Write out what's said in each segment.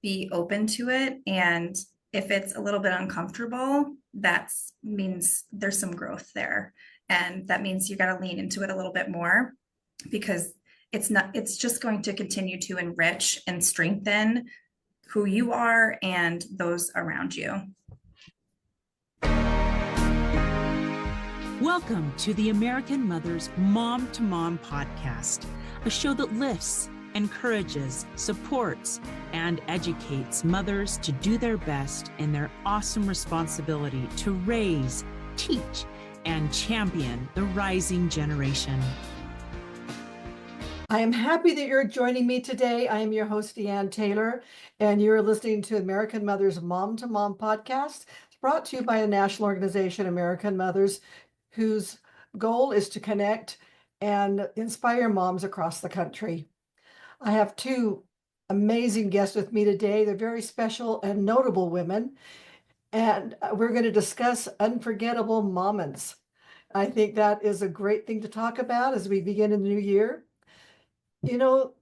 be open to it. And if it's a little bit uncomfortable, that means there's some growth there. And that means you got to lean into it a little bit more because it's just going to continue to enrich and strengthen who you are and those around you. Welcome to the American Mother's Mom to Mom podcast, a show that lifts, encourages, supports, and educates mothers to do their best in their awesome responsibility to raise, teach, and champion the rising generation. I am happy that you're joining me today. I am your host, Deanne Taylor, and you're listening to American Mother's Mom to Mom podcast. It's brought to you by the national organization American Mothers, whose goal is to connect and inspire moms across the country. I have two amazing guests with me today. They're very special and notable women, and we're going to discuss unforgettable moments. I think that is a great thing to talk about as we begin in the new year. You know,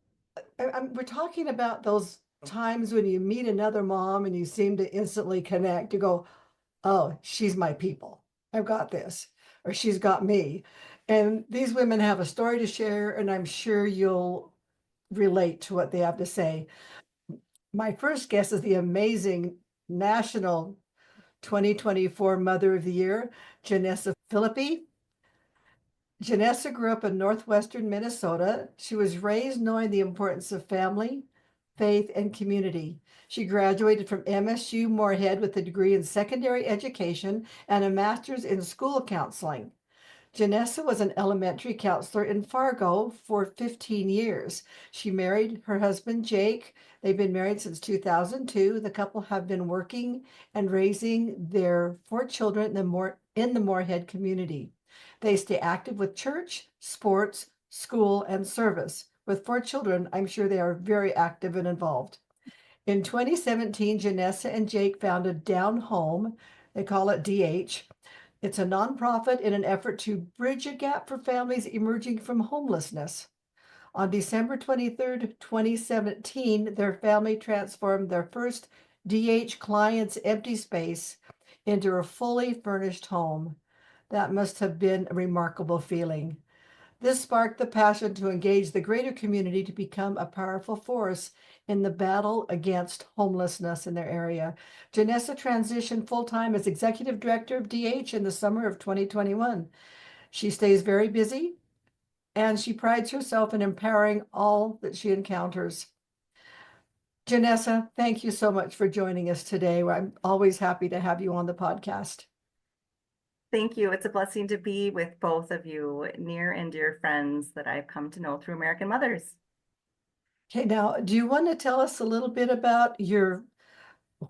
we're talking about those times when you meet another mom and you seem to instantly connect. You go, oh, she's my people. I've got this, or she's got me. And these women have a story to share, and I'm sure you'll relate to what they have to say. My first guest is the amazing National 2024 Mother of the Year, Jenessa Fillipi. Jenessa grew up in northwestern Minnesota. She was raised knowing the importance of family, faith, and community. She graduated from MSU Moorhead with a degree in secondary education and a master's in school counseling. Jenessa was an elementary counselor in Fargo for 15 years. She married her husband, Jake. They've been married since 2002. The couple have been working and raising their 4 children in the Moorhead community. They stay active with church, sports, school, and service. With 4 children, I'm sure they are very active and involved. In 2017, Jenessa and Jake founded Down Home. They call it DH. It's a nonprofit in an effort to bridge a gap for families emerging from homelessness. On December 23rd, 2017, their family transformed their first DH client's empty space into a fully furnished home. That must have been a remarkable feeling. This sparked the passion to engage the greater community to become a powerful force in the battle against homelessness in their area. Jenessa transitioned full-time as executive director of DH in the summer of 2021. She stays very busy, and she prides herself in empowering all that she encounters. Jenessa, thank you so much for joining us today. I'm always happy to have you on the podcast. Thank you. It's a blessing to be with both of you, near and dear friends that I've come to know through American Mothers. Okay, now, do you want to tell us a little bit about your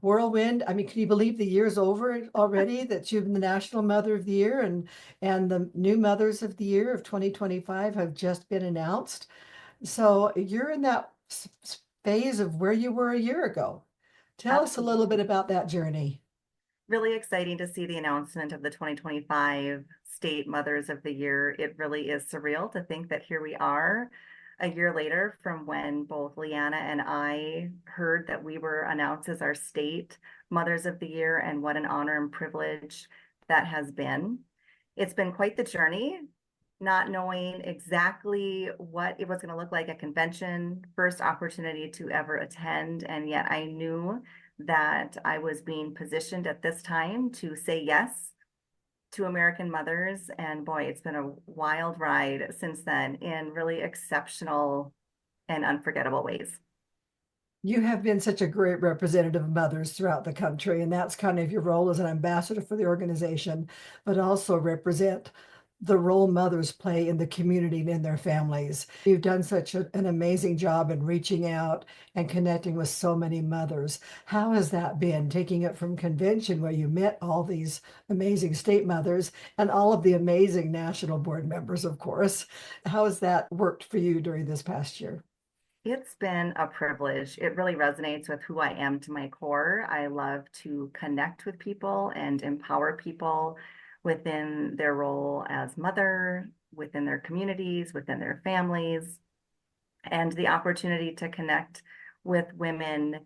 whirlwind? I mean, can you believe the year's over already that you've been the National Mother of the Year and the new Mothers of the Year of 2025 have just been announced? So you're in that phase of where you were a year ago. Tell us a little bit about that journey. Really exciting to see the announcement of the 2025 State Mothers of the Year. It really is surreal to think that here we are a year later from when both Leanna and I heard that we were announced as our State Mothers of the Year, and what an honor and privilege that has been. It's been quite the journey, not knowing exactly what it was going to look like at convention, first opportunity to ever attend, and yet I knew that I was being positioned at this time to say yes to American Mothers. And boy, it's been a wild ride since then in really exceptional and unforgettable ways. You have been such a great representative of mothers throughout the country, and that's kind of your role as an ambassador for the organization, but also represent the role mothers play in the community and in their families. You've done such an amazing job in reaching out and connecting with so many mothers. How has that been, taking it from convention where you met all these amazing state mothers and all of the amazing national board members, of course? How has that worked for you during this past year? It's been a privilege. It really resonates with who I am to my core. I love to connect with people and empower people within their role as mother, within their communities, within their families, and the opportunity to connect with women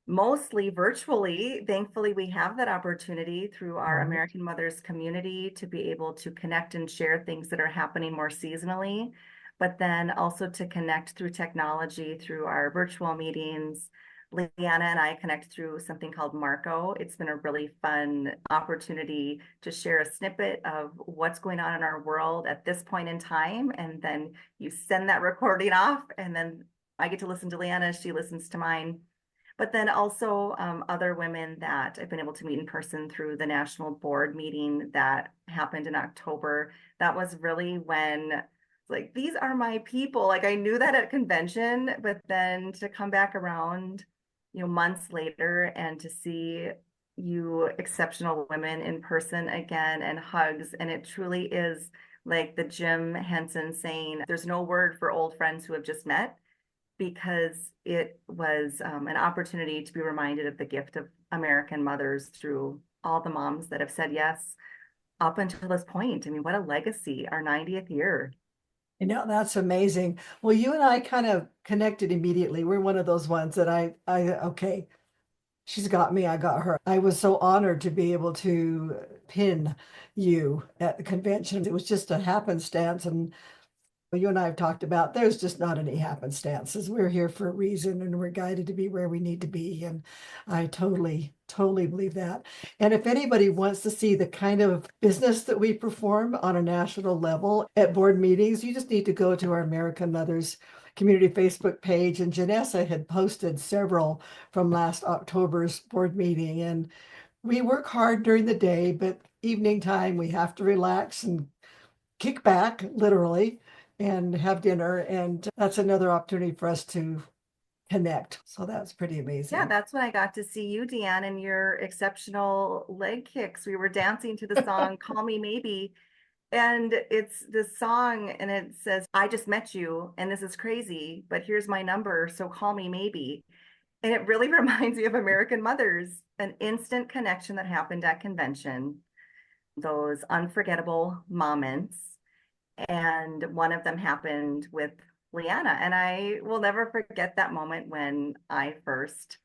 mostly virtually. Thankfully, we have that opportunity through our Right. American Mothers community to be able to connect and share things that are happening more seasonally, but then also to connect through technology, through our virtual meetings. Leanna and I connect through something called Marco. It's been a really fun opportunity to share a snippet of what's going on in our world at this point in time. And then you send that recording off, and then I get to listen to Leanna, she listens to mine. But then also other women that I've been able to meet in person through the national board meeting that happened in October. That was really when, like, these are my people. Like, I knew that at convention, but then to come back around, months later and to see you exceptional women in person again and hugs. And it truly is like the Jim Henson saying, there's no word for old friends who have just met, because it was an opportunity to be reminded of the gift of American mothers through all the moms that have said yes up until this point. I mean, what a legacy, our 90th year. That's amazing. Well, you and I kind of connected immediately. We're one of those ones that okay, she's got me, I got her. I was so honored to be able to pin you at the convention. It was just a happenstance. And you and I have talked about there's just not any happenstances. We're here for a reason and we're guided to be where we need to be. And I totally, totally believe that. And if anybody wants to see the kind of business that we perform on a national level at board meetings, you just need to go to our American Mothers community Facebook page. And Jenessa had posted several from last October's board meeting. And we work hard during the day, but evening time we have to relax and kick back, literally, and have dinner. And that's another opportunity for us to connect. So that's pretty Yeah, amazing. that's when I got to see you, Deanne, and your exceptional leg kicks. We were dancing to the song Call Me Maybe. And it's this song, and it says, I just met you, and this is crazy, but here's my number, so call me maybe. And it really reminds me of American Mothers, an instant connection that happened at convention, those unforgettable moments. And one of them happened with Leanna. And I will never forget that moment when I first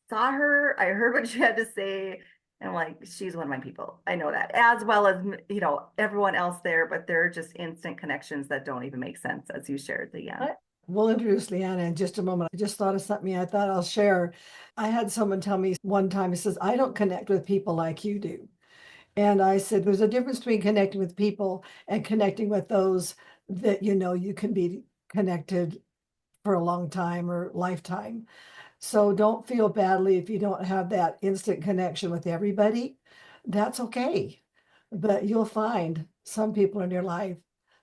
saw her. I heard what she had to say. And I'm like, she's one of my people. I know that, as well as, everyone else there, but they're just instant connections that don't even make sense, as you shared, Leanne. We'll introduce Leanna in just a moment. I just thought of something I thought I'll share. I had someone tell me one time, he says, I don't connect with people like you do. And I said, there's a difference between connecting with people and connecting with those that you can be connected for a long time or lifetime. So don't feel badly if you don't have that instant connection with everybody. That's okay. But you'll find some people in your life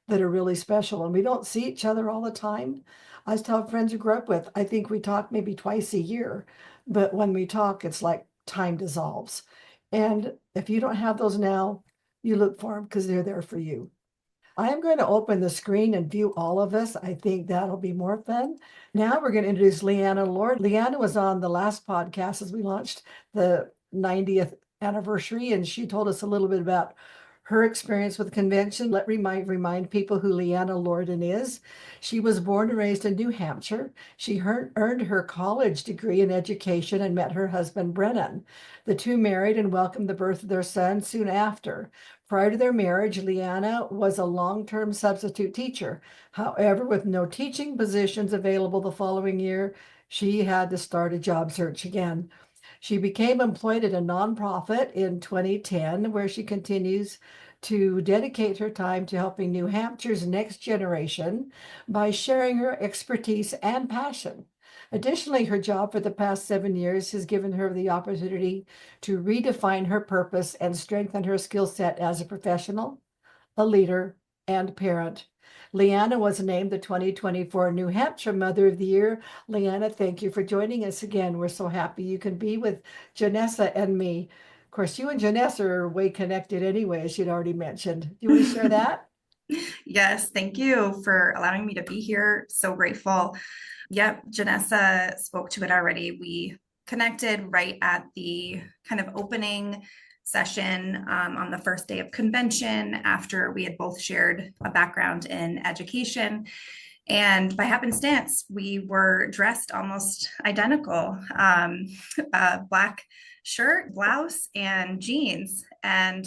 that are really special. And we don't see each other all the time. I still have friends who grew up with, I think we talk maybe twice a year. But when we talk, it's like time dissolves. And if you don't have those now, you look for them because they're there for you. I am going to open the screen and view all of us. I think that'll be more fun. Now we're going to introduce Leanna Lorden. Leanna was on the last podcast as we launched the 90th anniversary, and she told us a little bit about her experience with the convention. Let remind people who Leanna Lorden is. She was born and raised in New Hampshire. She earned her college degree in education and met her husband, Brennan. The two married and welcomed the birth of their son soon after. Prior to their marriage, Leanna was a long-term substitute teacher. However, with no teaching positions available the following year, she had to start a job search again. She became employed at a nonprofit in 2010, where she continues to dedicate her time to helping New Hampshire's next generation by sharing her expertise and passion. Additionally, her job for the past 7 years has given her the opportunity to redefine her purpose and strengthen her skill set as a professional, a leader, and parent. Leanna was named the 2024 New Hampshire Mother of the Year. Leanna, thank you for joining us again. We're so happy you can be with Jenessa and me. Of course, you and Jenessa are way connected anyway, as you'd already mentioned. Do you want to share that? Yes, thank you for allowing me to be here. So grateful. Yep, Jenessa spoke to it already. We connected right at the kind of opening session on the first day of convention after we had both shared a background in education. And by happenstance, we were dressed almost identical, a black shirt, blouse, and jeans. And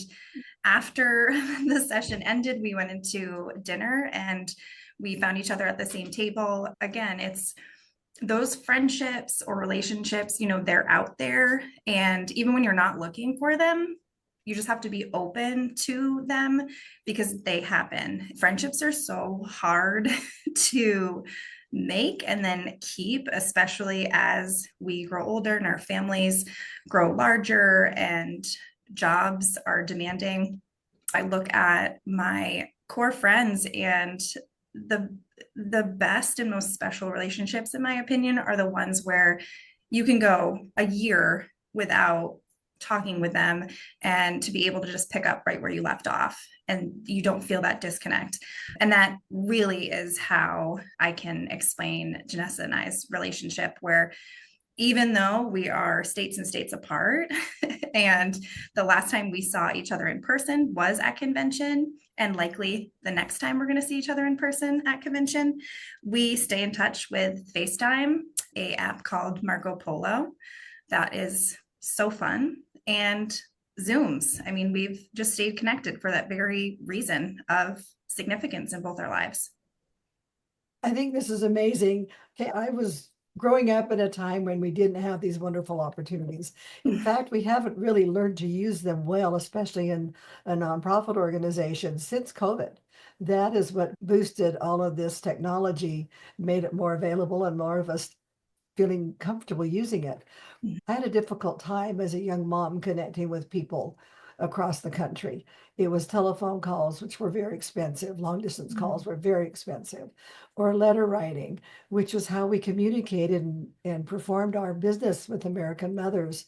after the session ended, we went into dinner and we found each other at the same table. Again, it's those friendships or relationships, they're out there. And even when you're not looking for them, you just have to be open to them because they happen. Friendships are so hard to make and then keep, especially as we grow older and our families grow larger and jobs are demanding. I look at my core friends, and the best and most special relationships, in my opinion, are the ones where you can go a year without talking with them and to be able to just pick up right where you left off and you don't feel that disconnect. And that really is how I can explain Jenessa and I's relationship, where even though we are states and states apart, and the last time we saw each other in person was at convention, and likely the next time we're going to see each other in person at convention, we stay in touch with FaceTime, a app called Marco Polo. That is so fun. And Zooms. I mean, we've just stayed connected for that very reason of significance in both our lives. I think this is amazing. Okay, I was growing up in a time when we didn't have these wonderful opportunities. In fact, we haven't really learned to use them well, especially in a nonprofit organization since COVID. That is what boosted all of this technology, made it more available and more of us feeling comfortable using it. I had a difficult time as a young mom connecting with people across the country. It was telephone calls, which were very expensive. Long distance calls were very expensive, or letter writing, which was how we communicated and performed our business with American mothers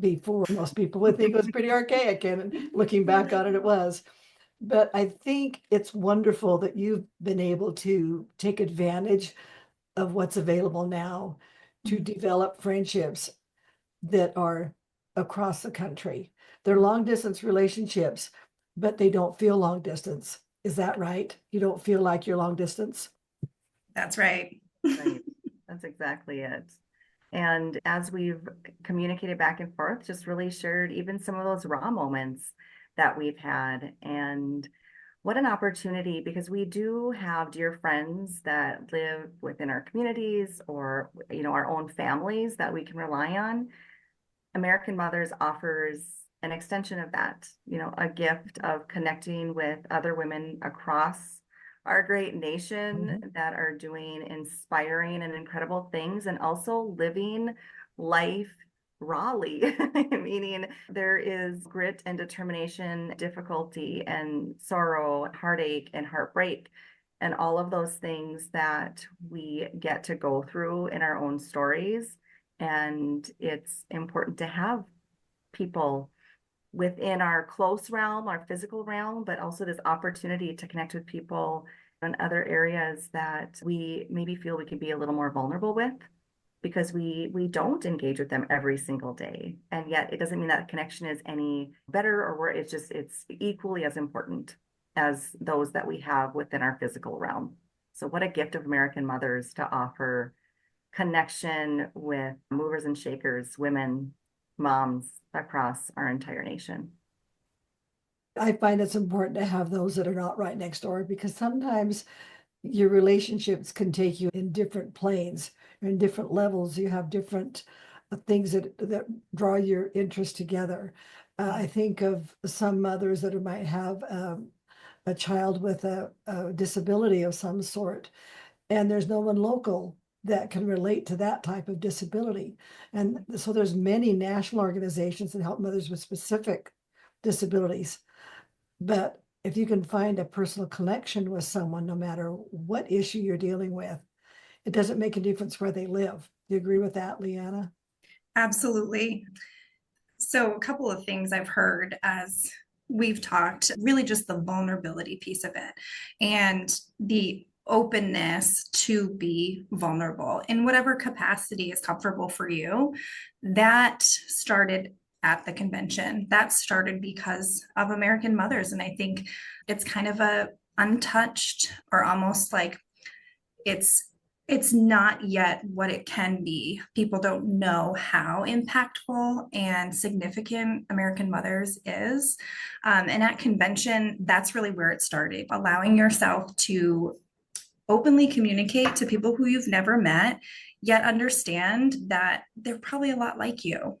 before. Most people would think it was pretty archaic, and looking back on it, it was. But I think it's wonderful that you've been able to take advantage of what's available now to develop friendships that are across the country. They're long distance relationships, but they don't feel long distance. Is that right? You don't feel like you're long distance? That's right. Right. That's exactly it. And as we've communicated back and forth, just really shared even some of those raw moments that we've had. And what an opportunity, because we do have dear friends that live within our communities or, our own families that we can rely on. American Mothers offers an extension of that, a gift of connecting with other women across our great nation that are doing inspiring and incredible things and also living life rawly, meaning there is grit and determination, difficulty and sorrow, heartache and heartbreak, and all of those things that we get to go through in our own stories. And it's important to have people within our close realm, our physical realm, but also this opportunity to connect with people in other areas that we maybe feel we could be a little more vulnerable with, because we don't engage with them every single day. And yet it doesn't mean that connection is any better or it's equally as important as those that we have within our physical realm. So what a gift of American Mothers to offer connection with movers and shakers, women, moms across our entire nation. I find it's important to have those that are not right next door, because sometimes your relationships can take you in different planes, in different levels. You have different things that draw your interest together. I think of some mothers that might have a child with a disability of some sort, and there's no one local that can relate to that type of disability. And so there's many national organizations that help mothers with specific disabilities. But if you can find a personal connection with someone, no matter what issue you're dealing with, it doesn't make a difference where they live. Do you agree with that, Leanna? Absolutely. So, a couple of things I've heard as we've talked, really just the vulnerability piece of it and the openness to be vulnerable in whatever capacity is comfortable for you. That started at the convention. That started because of American Mothers. And I think it's kind of a untouched or almost like it's not yet what it can be. People don't know how impactful and significant American Mothers is. And at convention, that's really where it started, allowing yourself to openly communicate to people who you've never met, yet understand that they're probably a lot like you.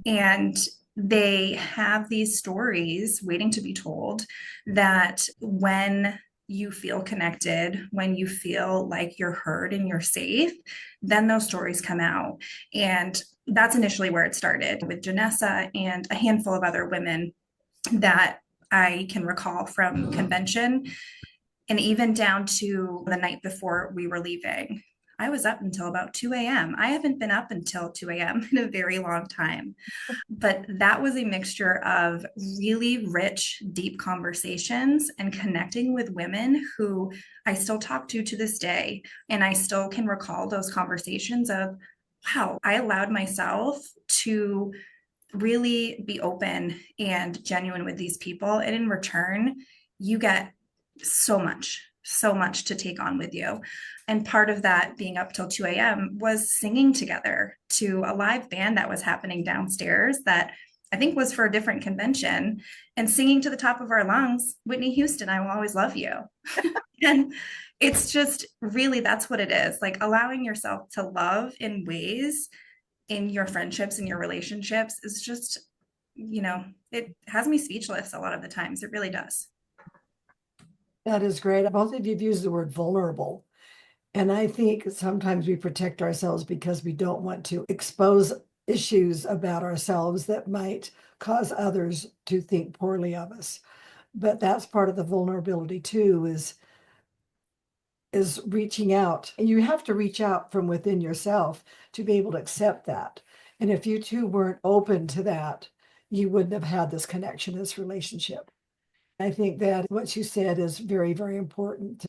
And they have these stories waiting to be told that when you feel connected, when you feel like you're heard and you're safe, then those stories come out. And that's initially where it started with Jenessa and a handful of other women that I can recall from convention, and even down to the night before we were leaving. I was up until about 2 a.m. I haven't been up until 2 a.m. in a very long time. But that was a mixture of really rich, deep conversations and connecting with women who I still talk to this day. And I still can recall those conversations of, wow, I allowed myself to really be open and genuine with these people. And in return, you get so much to take on with you. And part of that being up till 2 a.m. was singing together to a live band that was happening downstairs that I think was for a different convention, and singing to the top of our lungs, Whitney Houston, I Will Always Love You. And it's just really, that's what it is, like allowing yourself to love in ways in your friendships and your relationships is just, it has me speechless a lot of the times. It really does. That is great. Both of you have used the word vulnerable. And I think sometimes we protect ourselves because we don't want to expose issues about ourselves that might cause others to think poorly of us. But that's part of the vulnerability too, is reaching out. And you have to reach out from within yourself to be able to accept that. And if you two weren't open to that, you wouldn't have had this connection, this relationship. I think that what you said is very, very important.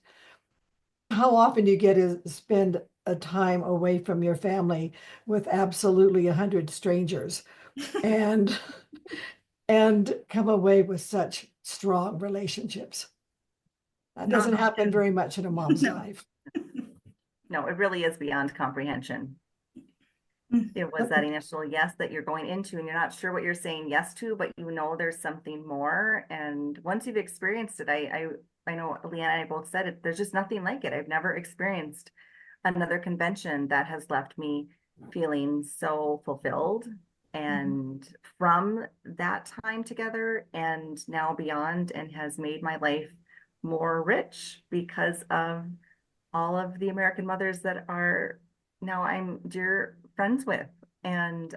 How often do you get to spend a time away from your family with absolutely 100 strangers and and come away with such strong relationships? That Not doesn't happen often. very much in a mom's No. life. No, it really is beyond comprehension. It was that initial yes that you're going into and you're not sure what you're saying yes to, but you know there's something more. And once you've experienced it, I know Leanna and I both said it, there's just nothing like it. I've never experienced another convention that has left me feeling so fulfilled. And from that time together and now beyond, and has made my life more rich because of all of the American mothers that are now I'm dear friends with, and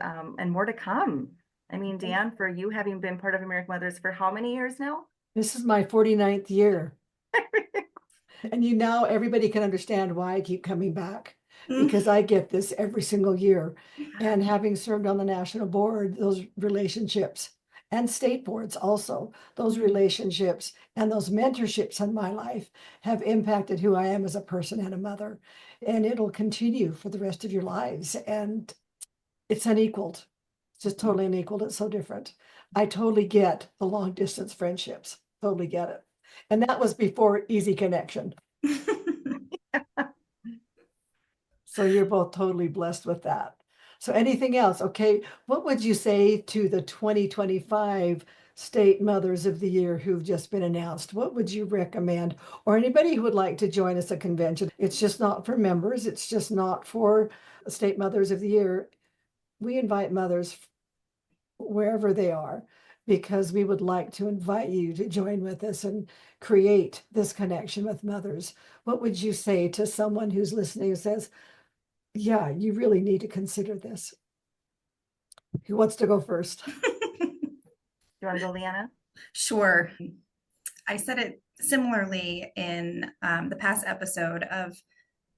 more to come. I mean, Dan, for you having been part of American Mothers for how many years now? This is my 49th year. And now everybody can understand why I keep coming back, because I get this every single year. And having served on the national board, those relationships, and state boards also, those relationships and those mentorships in my life have impacted who I am as a person and a mother. And it'll continue for the rest of your lives. And it's unequaled. It's just totally unequaled. It's so different. I totally get the long distance friendships. Totally get it. And that was before Easy Connection. So you're both totally blessed with that. So anything else? Okay. What would you say to the 2025 State Mothers of the Year who've just been announced? What would you recommend? Or anybody who would like to join us at convention? It's just not for members. It's just not for State Mothers of the Year. We invite mothers wherever they are, because we would like to invite you to join with us and create this connection with mothers. What would you say to someone who's listening and says, yeah, you really need to consider this? Who wants to go first? You want to go, Leanna? Sure. I said it similarly in the past episode of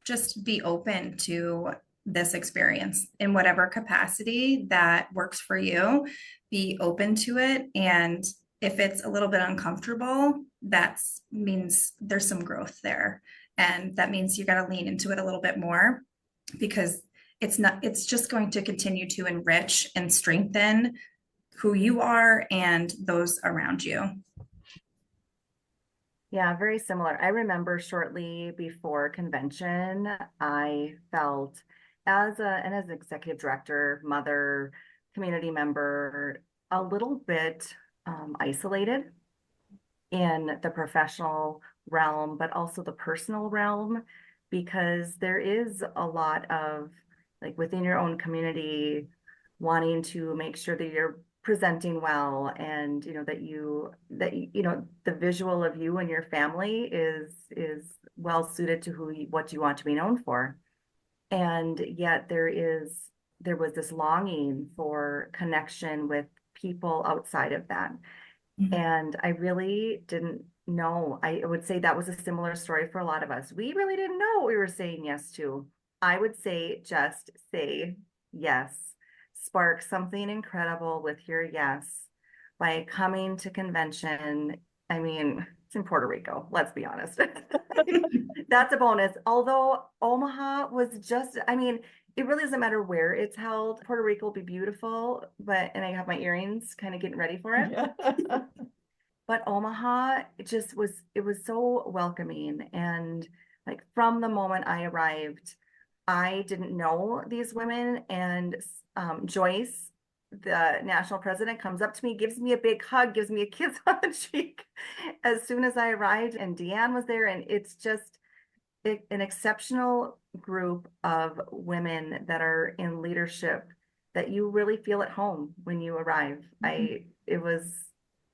just be open to this experience in whatever capacity that works for you. Be open to it. And if it's a little bit uncomfortable, that means there's some growth there. And that means you got to lean into it a little bit more, because it's just going to continue to enrich and strengthen who you are and those around you. Yeah, very similar. I remember shortly before convention, I felt as an executive director, mother, community member, a little bit isolated in the professional realm, but also the personal realm, because there is a lot of like within your own community wanting to make sure that you're presenting well and the visual of you and your family is well suited to what you want to be known for. And yet there was this longing for connection with people outside of that. And I really didn't know. I would say that was a similar story for a lot of us. We really didn't know what we were saying yes to. I would say just say yes. Spark something incredible with your yes by coming to convention. I mean, it's in Puerto Rico, let's be honest. That's a bonus. Although Omaha was just, I mean, it really doesn't matter where it's held. Puerto Rico will be beautiful, and I have my earrings kind of getting ready for it. Yeah. But Omaha, it was so welcoming. And like from the moment I arrived, I didn't know these women. And Joyce, the national president, comes up to me, gives me a big hug, gives me a kiss on the cheek as soon as I arrived. And Deanne was there. And it's just an exceptional group of women that are in leadership that you really feel at home when you arrive. It was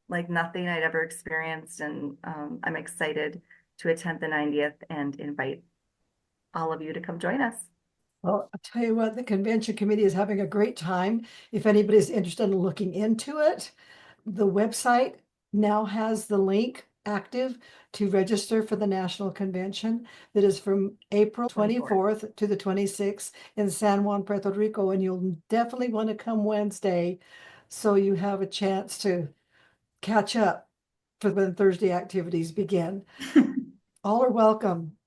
like nothing I'd ever experienced, and I'm excited to attend the 90th and invite all of you to come join us. Well, I'll tell you what, the convention committee is having a great time. If anybody's interested in looking into it, the website now has the link active to register for the national convention that is from April 24th to the 26th in San Juan, Puerto Rico. And you'll definitely want to come Wednesday so you have a chance to catch up for when Thursday activities begin. All are welcome,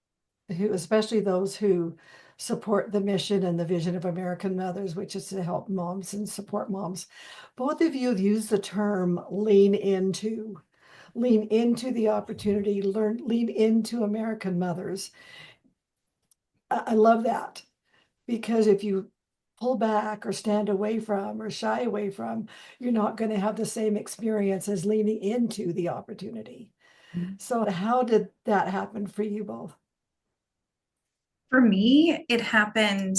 especially those who support the mission and the vision of American Mothers, which is to help moms and support moms. Both of you have used the term lean into the opportunity, lean into American Mothers. I love that, because if you pull back or stand away from or shy away from, you're not going to have the same experience as leaning into the opportunity. So how did that happen for you both? For me, it happened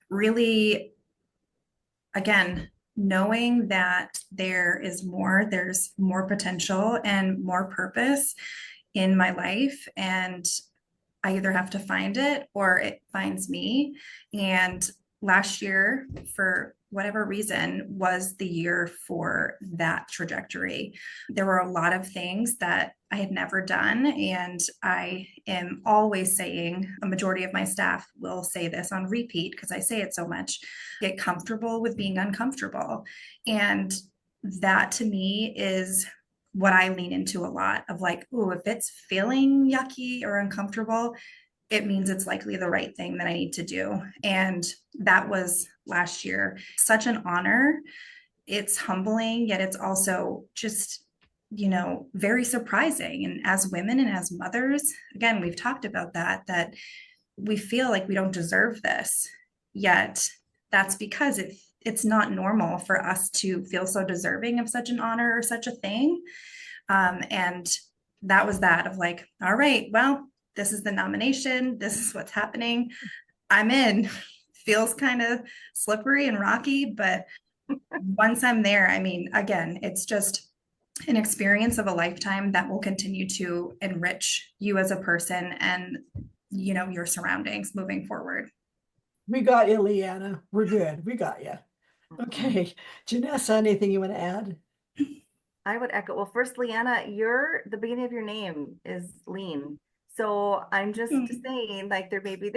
really, again, knowing that there's more potential and more purpose in my life. And I either have to find it or it finds me. And last year, for whatever reason, was the year for that trajectory. There were a lot of things that I had never done. And I am always saying, a majority of my staff will say this on repeat because I say it so much, get comfortable with being uncomfortable. And that to me is what I lean into a lot of, like, oh, if it's feeling yucky or uncomfortable, it means it's likely the right thing that I need to do. And that was last year. Such an honor. It's humbling, yet it's also just, very surprising. And as women and as mothers, again, we've talked about that we feel like we don't deserve this. Yet that's because it's not normal for us to feel so deserving of such an honor or such a thing. And that was that of like, all right, well, this is the nomination. This is what's happening. I'm in. Feels kind of slippery and rocky, but once I'm there, I mean, again, it's just an experience of a lifetime that will continue to enrich you as a person and, your surroundings moving forward. We got you, Leanna. We're good. We got you. Okay. Jenessa, anything you want to add? I would echo. Well, first, Leanna, the beginning of your name is lean. So I'm just saying, like, there may be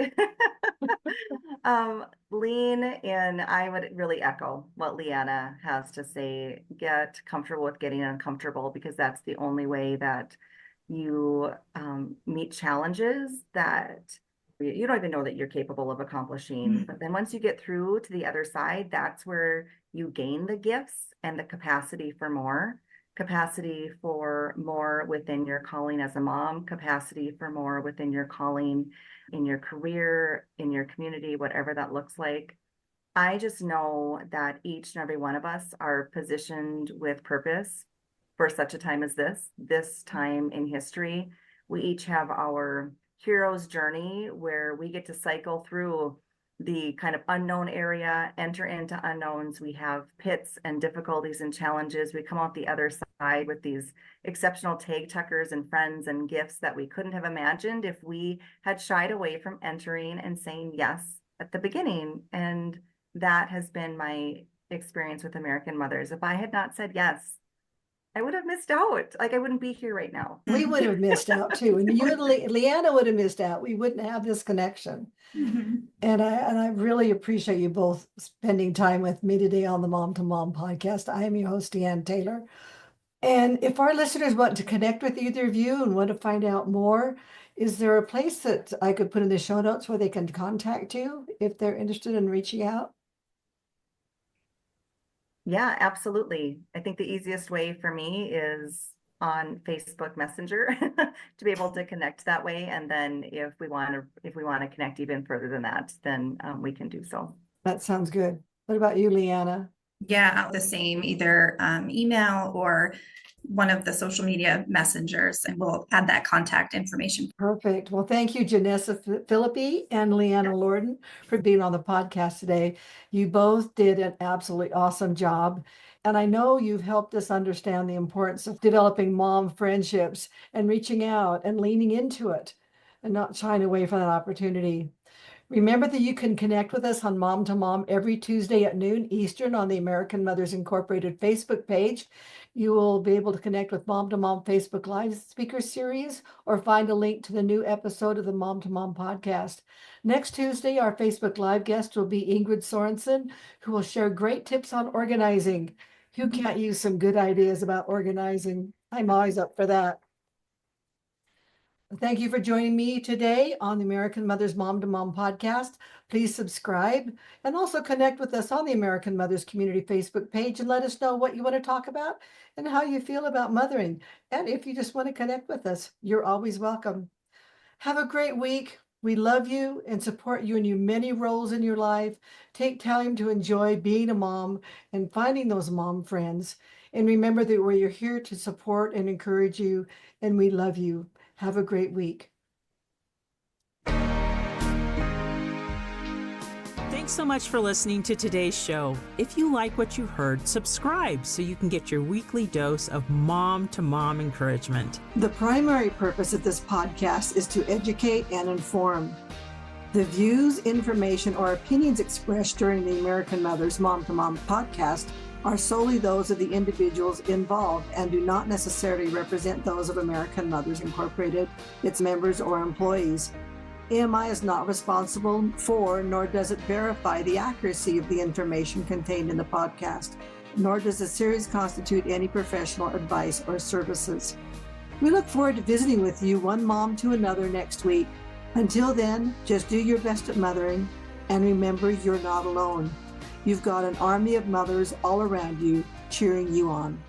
lean, and I would really echo what Leanna has to say. Get comfortable with getting uncomfortable, because that's the only way that you meet challenges that you don't even know that you're capable of accomplishing. But then once you get through to the other side, that's where you gain the gifts and the capacity for more, capacity for more within your calling as a mom, capacity for more within your calling in your career, in your community, whatever that looks like. I just know that each and every one of us are positioned with purpose for such a time as this time in history. We each have our hero's journey where we get to cycle through the kind of unknown area, enter into unknowns. We have pits and difficulties and challenges. We come out the other side with these exceptional tag tuckers and friends and gifts that we couldn't have imagined if we had shied away from entering and saying yes at the beginning. And that has been my experience with American Mothers. If I had not said yes, I would have missed out. Like, I wouldn't be here right now. We would have missed out too. And you and Leanna would have missed out. We wouldn't have this connection. Mhm. And I really appreciate you both spending time with me today on the Mom to Mom podcast. I am your host, Deanne Taylor. And if our listeners want to connect with either of you and want to find out more, is there a place that I could put in the show notes where they can contact you if they're interested in reaching out? Yeah, absolutely. I think the easiest way for me is on Facebook Messenger to be able to connect that way. And then if we want to connect even further than that, then we can do so. That sounds good. What about you, Leanna? Yeah, the same, either email or one of the social media messengers, and we'll add that contact information. Perfect. Well, thank you, Jenessa Fillipi and Leanna Lorden, for being on the podcast today. You both did an absolutely awesome job. And I know you've helped us understand the importance of developing mom friendships and reaching out and leaning into it and not shying away from that opportunity. Remember that you can connect with us on Mom to Mom every Tuesday at noon Eastern on the American Mothers Incorporated Facebook page. You will be able to connect with Mom to Mom Facebook Live speaker series or find a link to the new episode of the Mom to Mom podcast. Next Tuesday, our Facebook Live guest will be Ingrid Sorensen, who will share great tips on organizing. Who can't use some good ideas about organizing? I'm always up for that. Thank you for joining me today on the American Mothers Mom to Mom podcast. Please subscribe and also connect with us on the American Mothers Community Facebook page and let us know what you want to talk about and how you feel about mothering. And if you just want to connect with us, you're always welcome. Have a great week. We love you and support you in your many roles in your life. Take time to enjoy being a mom and finding those mom friends. And remember that we're here to support and encourage you, and we love you. Have a great week. Thanks so much for listening to today's show. If you like what you heard, subscribe so you can get your weekly dose of mom-to-mom encouragement. The primary purpose of this podcast is to educate and inform. The views, information, or opinions expressed during the American Mothers Mom to Mom podcast are solely those of the individuals involved and do not necessarily represent those of American Mothers Incorporated, its members, or employees. AMI is not responsible for, nor does it verify the accuracy of the information contained in the podcast, nor does the series constitute any professional advice or services. We look forward to visiting with you, one mom to another, next week. Until then, just do your best at mothering, and remember, you're not alone. You've got an army of mothers all around you cheering you on.